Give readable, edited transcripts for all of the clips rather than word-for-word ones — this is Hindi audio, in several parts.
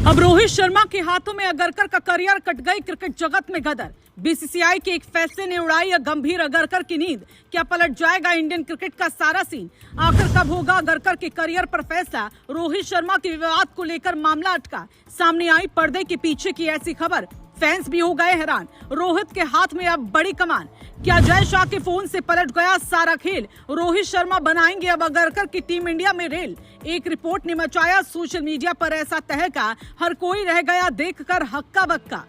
अब रोहित शर्मा के हाथों में अगरकर का करियर कट गई क्रिकेट जगत में गदर। बीसीसीआई के एक फैसले ने उड़ाई गंभीर अगरकर की नींद। क्या पलट जाएगा इंडियन क्रिकेट का सारा सीन? आखिर कब होगा अगरकर के करियर पर फैसला? रोहित शर्मा के विवाद को लेकर मामला अटका। सामने आई पर्दे के पीछे की ऐसी खबर, फैंस भी हो गए हैरान। रोहित के हाथ में अब बड़ी कमान। क्या जय शाह के फोन से पलट गया सारा खेल? रोहित शर्मा बनाएंगे अब अगरकर की टीम इंडिया में रेल। एक रिपोर्ट ने मचाया सोशल मीडिया पर ऐसा तहलका, हर कोई रह गया देखकर हक्का बक्का।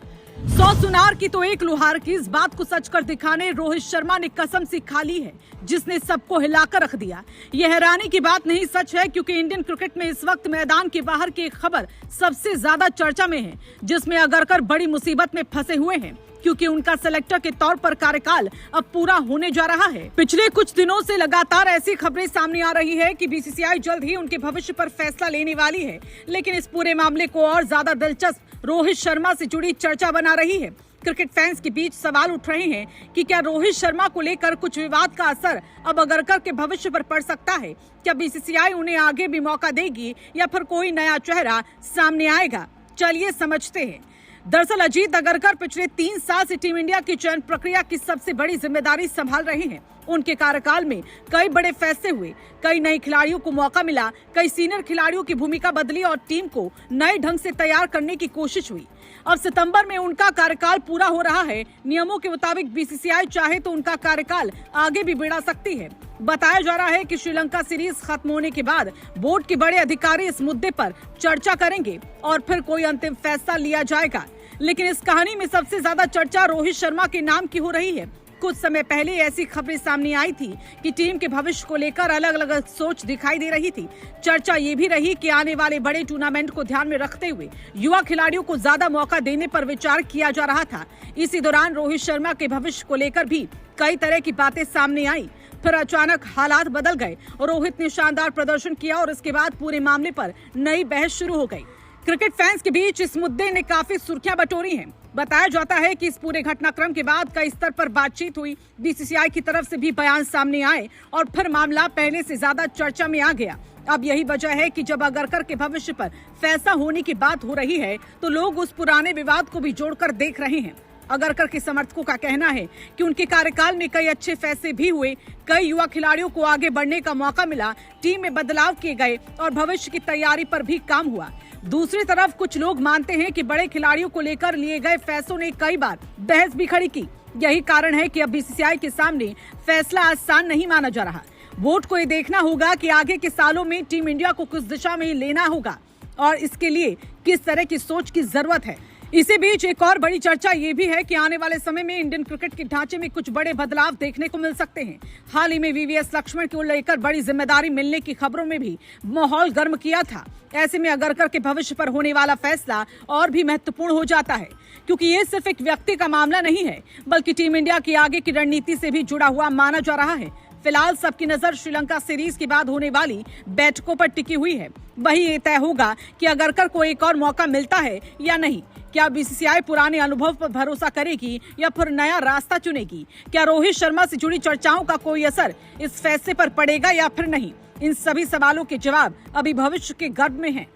100 सुनार की तो एक लुहार की, इस बात को सच कर दिखाने रोहित शर्मा ने कसम सी खा ली है, जिसने सबको हिलाकर रख दिया। यह हैरानी की बात नहीं, सच है, क्योंकि इंडियन क्रिकेट में इस वक्त मैदान के बाहर की एक खबर सबसे ज्यादा चर्चा में है, जिसमें अगरकर बड़ी मुसीबत में फंसे हुए हैं, क्योंकि उनका सेलेक्टर के तौर पर कार्यकाल अब पूरा होने जा रहा है। पिछले कुछ दिनों से लगातार ऐसी खबरें सामने आ रही है कि बीसीसीआई जल्द ही उनके भविष्य पर फैसला लेने वाली है, लेकिन इस पूरे मामले को और ज्यादा दिलचस्प रोहित शर्मा से जुड़ी चर्चा बना रही है। क्रिकेट फैंस के बीच सवाल उठ रहे हैं कि क्या रोहित शर्मा को लेकर कुछ विवाद का असर अब अगरकर के भविष्य पर पड़ सकता है? क्या बीसीसीआई उन्हें आगे भी मौका देगी या फिर कोई नया चेहरा सामने आएगा? चलिए समझते हैं। दरअसल अजीत अगरकर पिछले 3 साल से टीम इंडिया की चयन प्रक्रिया की सबसे बड़ी जिम्मेदारी संभाल रहे हैं। उनके कार्यकाल में कई बड़े फैसले हुए, कई नए खिलाड़ियों को मौका मिला, कई सीनियर खिलाड़ियों की भूमिका बदली और टीम को नए ढंग से तैयार करने की कोशिश हुई। अब सितंबर में उनका कार्यकाल पूरा हो रहा है। नियमों के मुताबिक बीसीसीआई चाहे तो उनका कार्यकाल आगे भी बढ़ा सकती है। बताया जा रहा है कि श्रीलंका सीरीज खत्म होने के बाद बोर्ड के बड़े अधिकारी इस मुद्दे पर चर्चा करेंगे और फिर कोई अंतिम फैसला लिया जाएगा। लेकिन इस कहानी में सबसे ज्यादा चर्चा रोहित शर्मा के नाम की हो रही है। कुछ समय पहले ऐसी खबरें सामने आई थी कि टीम के भविष्य को लेकर अलग अलग सोच दिखाई दे रही थी। चर्चा ये भी रही कि आने वाले बड़े टूर्नामेंट को ध्यान में रखते हुए युवा खिलाड़ियों को ज्यादा मौका देने पर विचार किया जा रहा था। इसी दौरान रोहित शर्मा के भविष्य को लेकर भी कई तरह की बातें सामने आई। फिर अचानक हालात बदल गए और रोहित ने शानदार प्रदर्शन किया और इसके बाद पूरे मामले पर नई बहस शुरू हो गई। क्रिकेट फैंस के बीच इस मुद्दे ने काफी सुर्खियां बटोरी हैं। बताया जाता है कि इस पूरे घटनाक्रम के बाद कई स्तर पर बातचीत हुई, बीसीसीआई की तरफ से भी बयान सामने आए और फिर मामला पहले से ज्यादा चर्चा में आ गया। अब यही वजह है कि जब अगरकर के भविष्य पर फैसला होने की बात हो रही है तो लोग उस पुराने विवाद को भी जोड़कर देख रहे हैं। अगरकर के समर्थकों का कहना है कि उनके कार्यकाल में कई अच्छे फैसले भी हुए, कई युवा खिलाड़ियों को आगे बढ़ने का मौका मिला, टीम में बदलाव किए गए और भविष्य की तैयारी पर भी काम हुआ। दूसरी तरफ कुछ लोग मानते हैं कि बड़े खिलाड़ियों को लेकर लिए गए फैसलों ने कई बार बहस भी खड़ी की। यही कारण है कि अब बीसीसीआई के सामने फैसला आसान नहीं माना जा रहा। बोर्ड को ये देखना होगा कि आगे के सालों में टीम इंडिया को किस दिशा में लेना होगा और इसके लिए किस तरह की सोच की जरूरत है। इसी बीच एक और बड़ी चर्चा ये भी है कि आने वाले समय में इंडियन क्रिकेट के ढांचे में कुछ बड़े बदलाव देखने को मिल सकते हैं। हाल ही में वीवीएस लक्ष्मण को लेकर बड़ी जिम्मेदारी मिलने की खबरों में भी माहौल गर्म किया था। ऐसे में अगरकर के भविष्य पर होने वाला फैसला और भी महत्वपूर्ण हो जाता है, क्योंकि ये सिर्फ एक व्यक्ति का मामला नहीं है, बल्कि टीम इंडिया की आगे की रणनीति से भी जुड़ा हुआ माना जा रहा है। फिलहाल सबकी नजर श्रीलंका सीरीज के बाद होने वाली बैठकों पर टिकी हुई है। वही ये तय होगा कि अगरकर को एक और मौका मिलता है या नहीं। क्या बीसीसीआई पुराने अनुभव पर भरोसा करेगी या फिर नया रास्ता चुनेगी? क्या रोहित शर्मा से जुड़ी चर्चाओं का कोई असर इस फैसले पर पड़ेगा या फिर नहीं? इन सभी सवालों के जवाब अभी भविष्य के गर्भ में हैं।